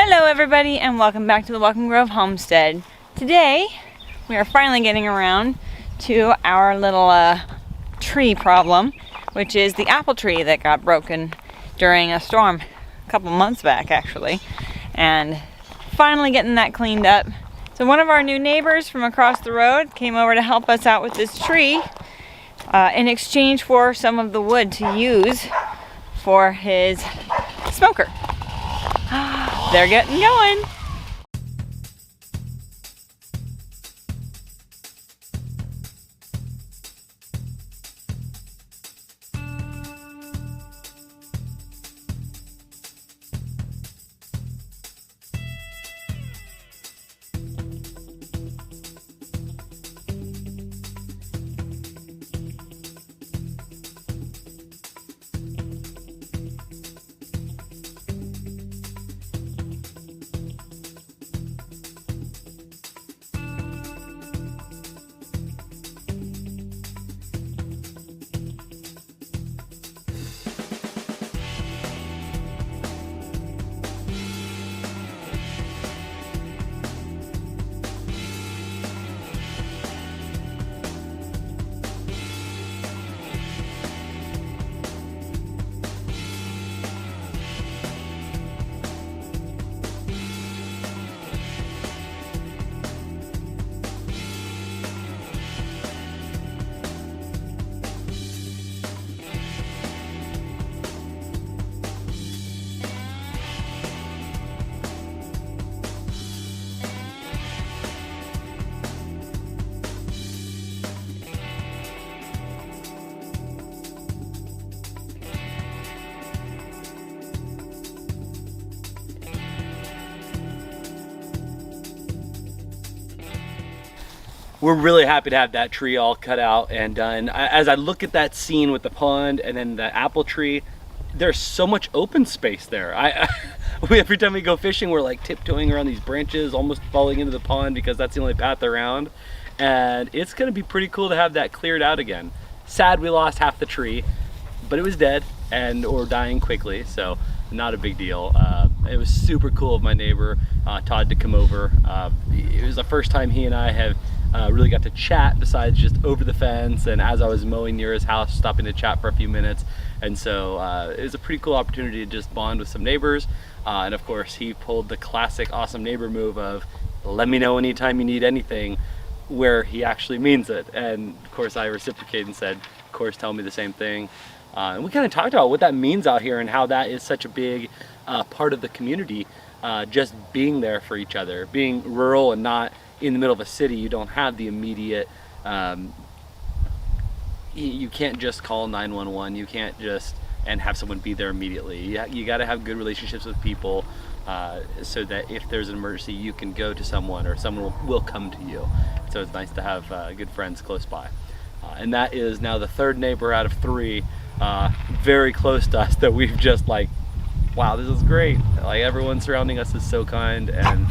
Hello everybody and welcome back to the Welcome Grove Homestead. Today we are finally getting around to our little tree problem, which is the apple tree that got broken during a storm a couple months back actually, and finally getting that cleaned up. So one of our new neighbors from across the road came over to help us out with this tree in exchange for some of the wood to use for his smoker. They're getting going. We're really happy to have that tree all cut out and done. As I look at that scene with the pond and then the apple tree, there's so much open space there. Every time we go fishing, we're like tiptoeing around these branches, almost falling into the pond because that's the only path around. And it's gonna be pretty cool to have that cleared out again. Sad we lost half the tree, but it was dead or dying quickly, so not a big deal. It was super cool of my neighbor, Todd, to come over. It was the first time he and I have really got to chat besides just over the fence, and as I was mowing near his house, stopping to chat for a few minutes. And so it was a pretty cool opportunity to just bond with some neighbors. And of course, he pulled the classic awesome neighbor move of let me know anytime you need anything, where he actually means it. And of course, I reciprocated and said, of course, tell me the same thing. And we kind of talked about what that means out here and how that is such a big part of the community, just being there for each other. Being rural and not in the middle of a city, you don't have the immediate, you can't just call 911, you can't just and have someone be there immediately. You got to have good relationships with people so that if there's an emergency, you can go to someone or someone will come to you. So it's nice to have good friends close by. And that is now the third neighbor out of three very close to us that we've just like, wow, this is great. Like, everyone surrounding us is so kind and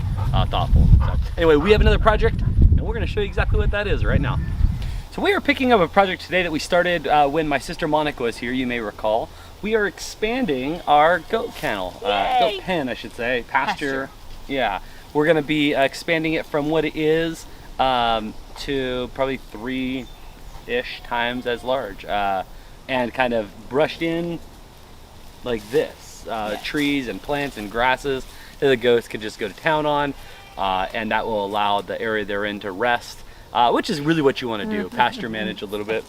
thoughtful. So anyway, we have another project and we're gonna show you exactly what that is right now. So we are picking up a project today that we started when my sister Monica was here, you may recall. We are expanding our goat kennel, goat pen I should say, pasture. Yeah, we're gonna be expanding it from what it is to probably 3-ish times as large, and kind of brushed in like this. Trees and plants and grasses that the goats could just go to town on, and that will allow the area they're in to rest, which is really what you want to do, pasture manage a little bit.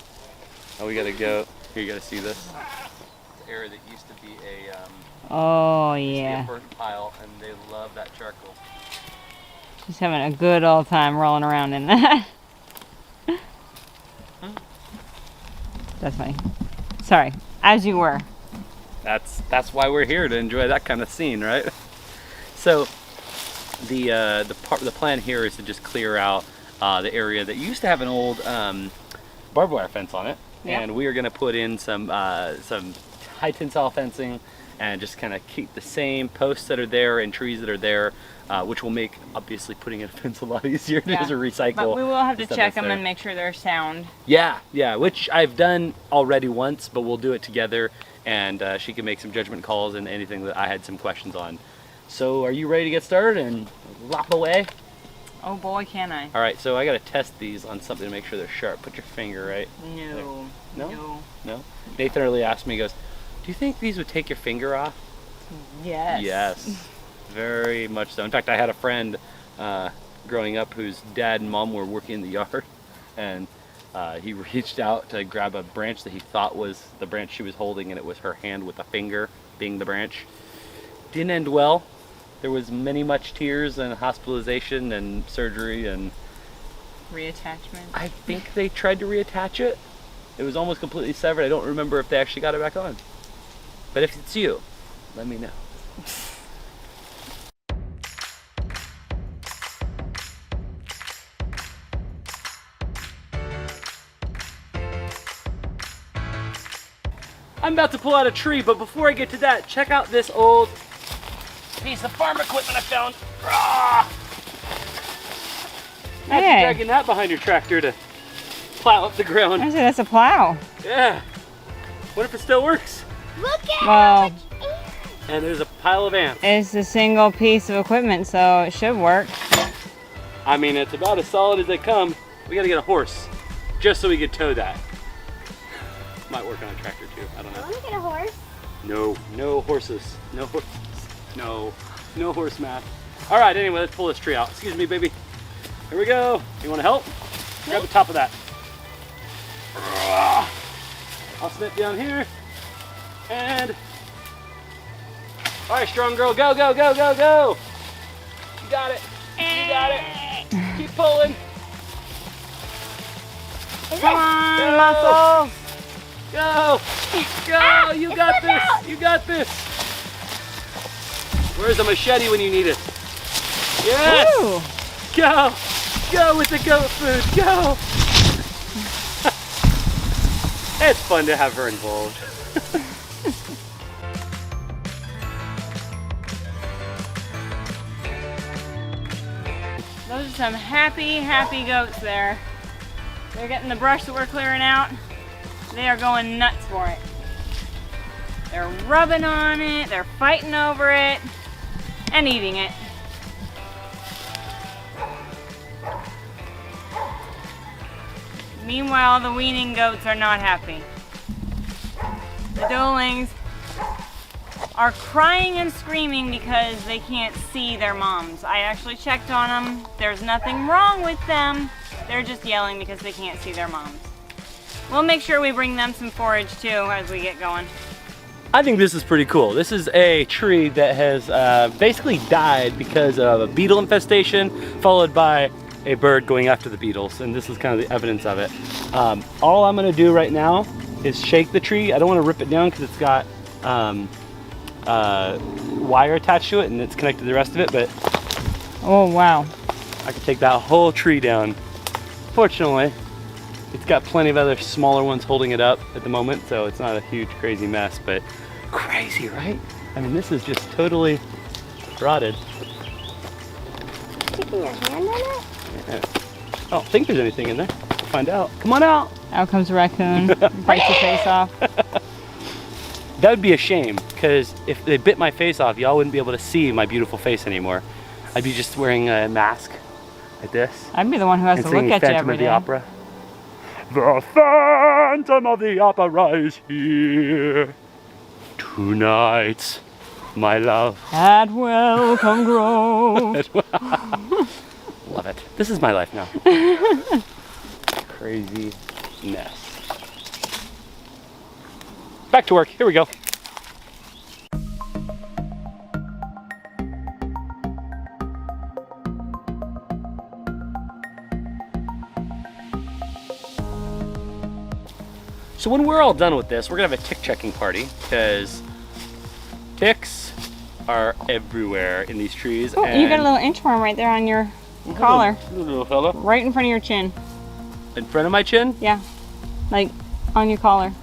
Oh, we got a goat. Here, you got to see this. The area that used to be a burnt pile, and they love that charcoal. She's having a good old time rolling around in that. That's funny. Sorry, as you were. That's why we're here, to enjoy that kind of scene, right? So the plan here is to just clear out the area that used to have an old barbed wire fence on it, and we are going to put in some high tensile fencing and just kind of keep the same posts that are there and trees that are there, which will make obviously putting in a fence a lot easier to recycle. But we will have to check them and make sure they're sound. Yeah, which I've done already once, but we'll do it together, and she can make some judgment calls and anything that I had some questions on. So are you ready to get started and lop away? Oh boy, can I. All right, so I gotta test these on something to make sure they're sharp. Put your finger right. No. No? No. No? Nathan earlier asked me, he goes, do you think these would take your finger off? Yes. Yes, very much so. In fact, I had a friend growing up whose dad and mom were working in the yard, and he reached out to grab a branch that he thought was the branch she was holding, and it was her hand with a finger being the branch. Didn't end well. There was much tears and hospitalization and surgery, and Reattachment. I think they tried to reattach it. It was almost completely severed. I don't remember if they actually got it back on. But if it's you, let me know. I'm about to pull out a tree, but before I get to that, check out this old piece of farm equipment I found. Imagine dragging that behind your tractor to plow up the ground. I say that's a plow. Yeah. What if it still works? Look at Well, And there's a pile of ants. it's a single piece of equipment, so it should work. I mean, it's about as solid as they come. We gotta get a horse, just so we could tow that. Might work on a tractor too, I don't I know. want to get a horse. No horses. No horses. No horse math. All right, anyway, let's pull this tree out. Excuse me, baby. Here we go. You wanna help? Grab the top of that. I'll snip down here. And, all right, strong girl, go, go, go, go, go. You got it. You got it. Keep pulling. Come on, muscles. Go. Go. You got this. You got this. Where's the machete when you need it? Yes. Woo. Go. Go with the goat food. Go. It's fun to have her involved. Those are some happy goats there. They're getting the brush that we're clearing out. They are going nuts for it. They're rubbing on it, they're fighting over it, and eating it. Meanwhile, the weaning goats are not happy. The doelings are crying and screaming because they can't see their moms. I actually checked on them. There's nothing wrong with them. They're just yelling because they can't see their moms. We'll make sure we bring them some forage too as we get going. I think this is pretty cool. This is a tree that has basically died because of a beetle infestation followed by a bird going after the beetles, and this is kind of the evidence of it. All I'm gonna do right now is shake the tree. I don't wanna rip it down because it's got wire attached to it and it's connected to the rest of it, but Oh wow. I could take that whole tree down. Fortunately, it's got plenty of other smaller ones holding it up at the moment, so it's not a huge crazy mess, but crazy, right? I mean, this is just totally rotted. Sticking your hand in it? Yeah. I don't think there's anything in there. We'll find out. Come on out. Out comes a raccoon, bites your face off. That would be a shame, because if they bit my face off, y'all wouldn't be able to see my beautiful face anymore. I'd be just wearing a mask like this. I'd be the one who has and to look singing at you Phantom every of the day. Opera. The Phantom of the Opera is here tonight, my love. At Welcome Grove. Love it. This is my life now. Craziness. Back to work. Here we go. So when we're all done with this, we're gonna have a tick checking party because ticks are everywhere in these trees. Oh, you got a little inchworm right there on your collar. Little fella. Right in front of your chin. In front of my chin? Yeah. Like on your collar.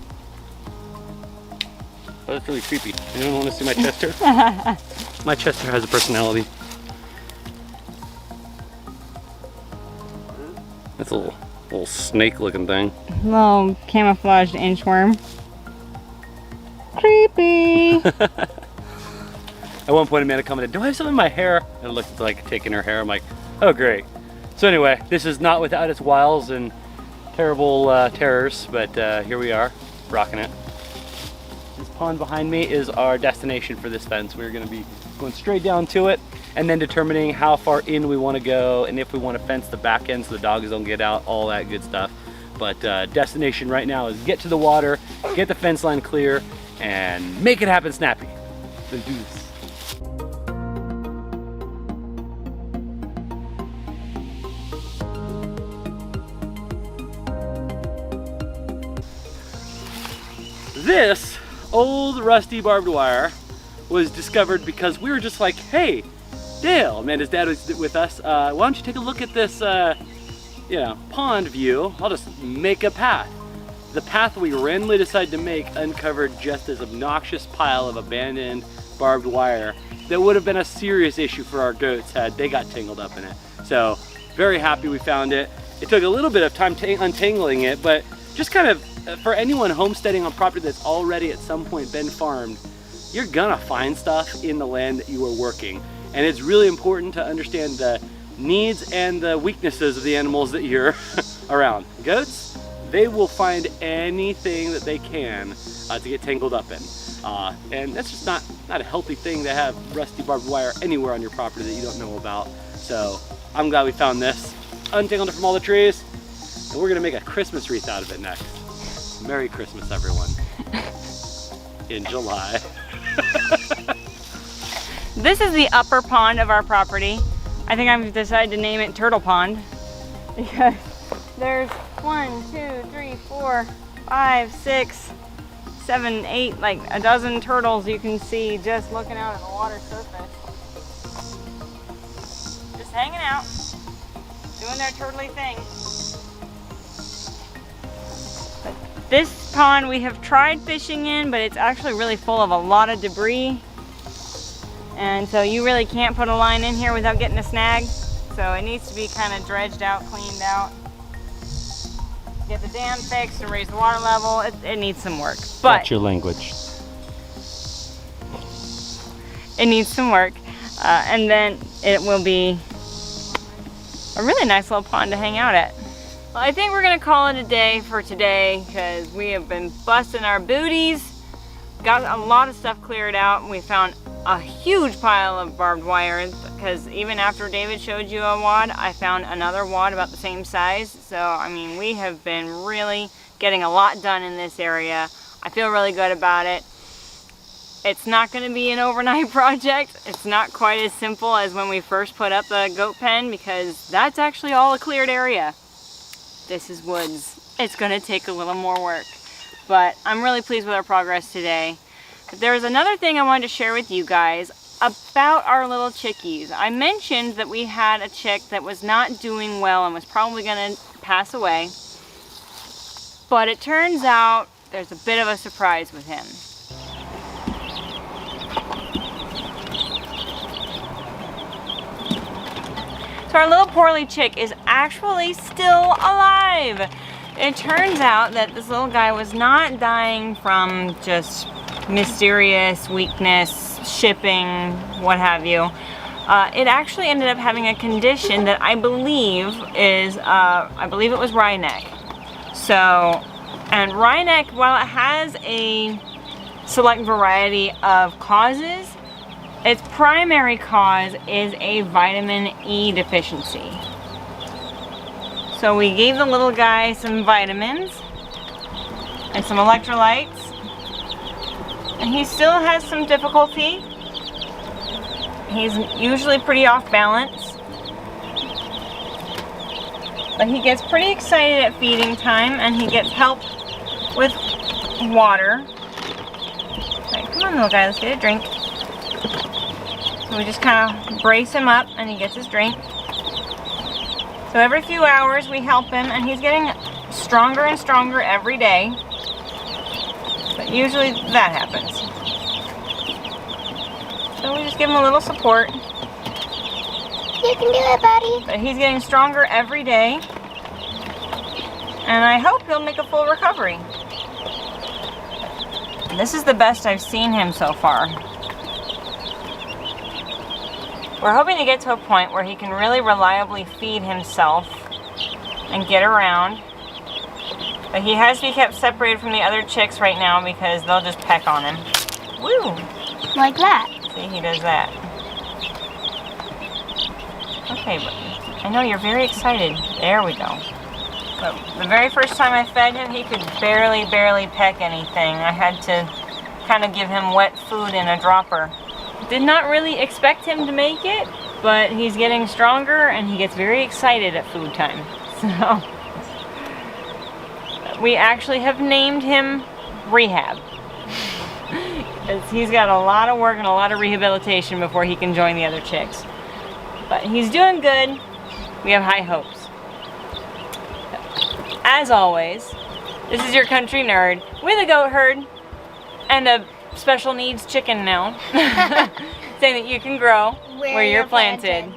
Oh, that's really creepy. Anyone want to see my chester? My chester has a personality. That's a little snake looking thing. Little camouflaged inchworm. Creepy. At one point Amanda commented, do I have something in my hair? And it looked like taking her hair. I'm like, oh great. So anyway, this is not without its wiles and terrible terrors, but here we are, rocking it. This pond behind me is our destination for this fence. We're gonna be going straight down to it and then determining how far in we wanna go and if we wanna fence the back end so the dogs don't get out, all that good stuff. But destination right now is get to the water, get the fence line clear, and make it happen snappy. Let's do this. This old rusty barbed wire was discovered because we were just like, hey, Dale, Amanda's dad was with us, why don't you take a look at this you know, pond view. I'll just make a path. The path we randomly decided to make uncovered just this obnoxious pile of abandoned barbed wire that would have been a serious issue for our goats had they got tangled up in it. So very happy we found it. It took a little bit of time untangling it, but just kind of for anyone homesteading on property that's already at some point been farmed, you're gonna find stuff in the land that you are working. And it's really important to understand the needs and the weaknesses of the animals that you're around. Goats, they will find anything that they can to get tangled up in. And that's just not a healthy thing to have rusty barbed wire anywhere on your property that you don't know about. So I'm glad we found this, untangled it from all the trees, and we're gonna make a Christmas wreath out of it next. Merry Christmas, everyone. In July. This is the upper pond of our property. I think I've decided to name it Turtle Pond because there's 1, 2, 3, 4, 5, 6, 7, 8, like a dozen turtles you can see just looking out at the water surface. Just hanging out, doing their turtly thing. But this pond we have tried fishing in, but it's actually really full of a lot of debris. And so you really can't put a line in here without getting a snag. So it needs to be kind of dredged out, cleaned out. Get the dam fixed and raise the water level. It needs some work. But watch your language. It needs some work. And then it will be a really nice little pond to hang out at. Well, I think we're gonna call it a day for today because we have been busting our booties. Got a lot of stuff cleared out. We found a huge pile of barbed wire because even after David showed you a wad, I found another wad about the same size. So, I mean, we have been really getting a lot done in this area. I feel really good about it. It's not going to be an overnight project. It's not quite as simple as when we first put up the goat pen because that's actually all a cleared area. This is woods. It's going to take a little more work. But I'm really pleased with our progress today. But there's another thing I wanted to share with you guys about our little chickies. I mentioned that we had a chick that was not doing well and was probably going to pass away. But it turns out there's a bit of a surprise with him. So our little poorly chick is actually still alive. It turns out that this little guy was not dying from just mysterious weakness, shipping, what have you. It actually ended up having a condition that I believe is, I believe it was wry neck. So, and wry neck, while it has a select variety of causes, its primary cause is a vitamin E deficiency. So we gave the little guy some vitamins and some electrolytes. And he still has some difficulty. He's usually pretty off balance. But he gets pretty excited at feeding time and he gets help with water. Right, come on little guy, let's get a drink. So we just kind of brace him up and he gets his drink. So every few hours we help him and he's getting stronger and stronger every day. But usually that happens. So we just give him a little support. You can do it, buddy. But he's getting stronger every day. And I hope he'll make a full recovery. This is the best I've seen him so far. We're hoping to get to a point where he can really reliably feed himself and get around. But he has to be kept separated from the other chicks right now because they'll just peck on him. Woo! Like that. See, he does that. Okay, but I know you're very excited. There we go. But the very first time I fed him, he could barely peck anything. I had to kind of give him wet food in a dropper. Did not really expect him to make it, but he's getting stronger and he gets very excited at food time. So we actually have named him Rehab. Because he's got a lot of work and a lot of rehabilitation before he can join the other chicks. But he's doing good. We have high hopes. As always, this is your country nerd with a goat herd and a special needs chicken now. Saying that you can grow where you're planted.